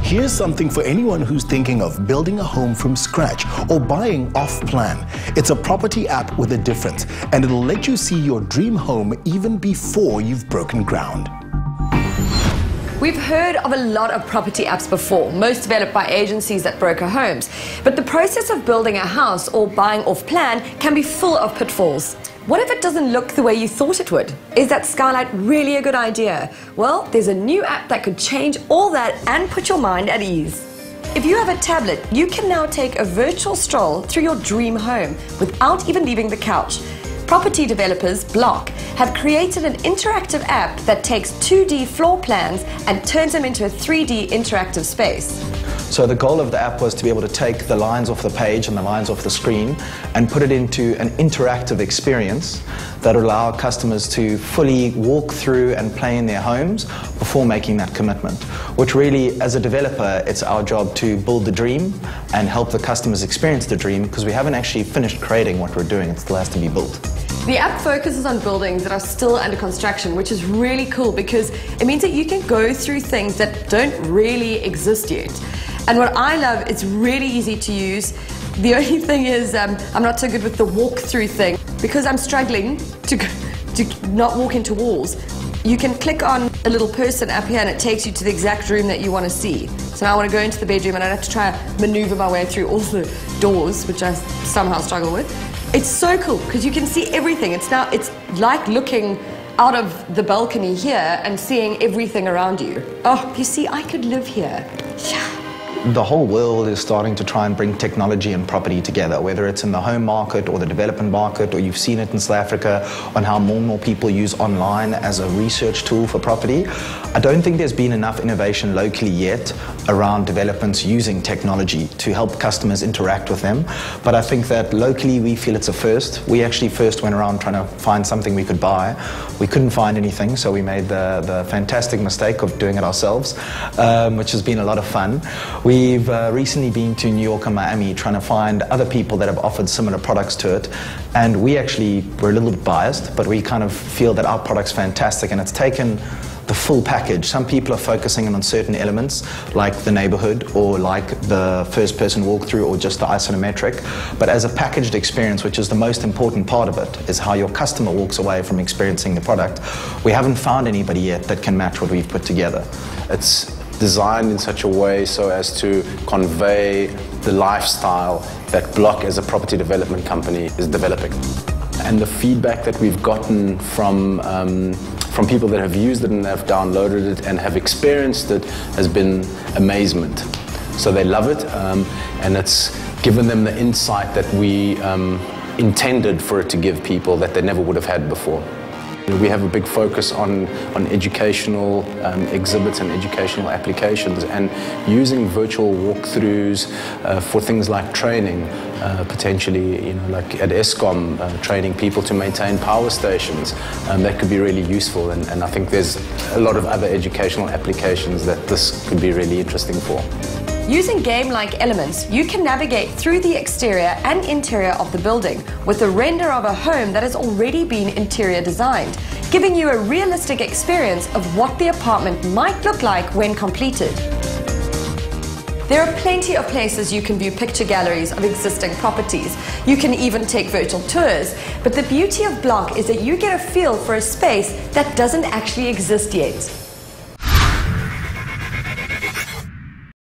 Here's something for anyone who's thinking of building a home from scratch or buying off-plan. It's a property app with a difference, and it'll let you see your dream home even before you've broken ground. We've heard of a lot of property apps before, most developed by agencies that broker homes. But the process of building a house or buying off-plan can be full of pitfalls. What if it doesn't look the way you thought it would? Is that skylight really a good idea? Well, there's a new app that could change all that and put your mind at ease. If you have a tablet, you can now take a virtual stroll through your dream home without even leaving the couch. Property developers BLOK have created an interactive app that takes 2D floor plans and turns them into a 3D interactive space. So the goal of the app was to be able to take the lines off the page and the lines off the screen and put it into an interactive experience that would allow customers to fully walk through and play in their homes before making that commitment. Which really, as a developer, it's our job to build the dream and help the customers experience the dream, because we haven't actually finished creating what we're doing. It still has to be built. The app focuses on buildings that are still under construction, which is really cool because it means that you can go through things that don't really exist yet. And what I love, it's really easy to use. The only thing is I'm not so good with the walk-through thing because I'm struggling to not walk into walls. You can click on a little person up here and it takes you to the exact room that you want to see. So now I want to go into the bedroom and I have to try and maneuver my way through all the doors, which I somehow struggle with. It's so cool because you can see everything. It's like looking out of the balcony here and seeing everything around you. Oh, you see, I could live here. Yeah. The whole world is starting to try and bring technology and property together, whether it's in the home market or the development market, or you've seen it in South Africa on how more and more people use online as a research tool for property. I don't think there's been enough innovation locally yet around developments using technology to help customers interact with them. But I think that locally we feel it's a first. We actually first went around trying to find something we could buy. We couldn't find anything, so we made the fantastic mistake of doing it ourselves, which has been a lot of fun. We've recently been to New York and Miami trying to find other people that have offered similar products to it, and we actually were a little bit biased, but we kind of feel that our product's fantastic and it's taken the full package. Some people are focusing on certain elements like the neighborhood or like the first person walkthrough or just the isometric, but as a packaged experience, which is the most important part of it, is how your customer walks away from experiencing the product. We haven't found anybody yet that can match what we've put together. It's designed in such a way so as to convey the lifestyle that BLOK as a property development company is developing. And the feedback that we've gotten from people that have used it and have downloaded it and have experienced it has been amazement. So they love it, and it's given them the insight that we intended for it to give people that they never would have had before. We have a big focus on educational exhibits and educational applications, and using virtual walkthroughs for things like training, potentially, like at Eskom, training people to maintain power stations. That could be really useful, and I think there's a lot of other educational applications that this could be really interesting for. Using game-like elements, you can navigate through the exterior and interior of the building with a render of a home that has already been interior designed, giving you a realistic experience of what the apartment might look like when completed. There are plenty of places you can view picture galleries of existing properties. You can even take virtual tours, but the beauty of BLOK is that you get a feel for a space that doesn't actually exist yet.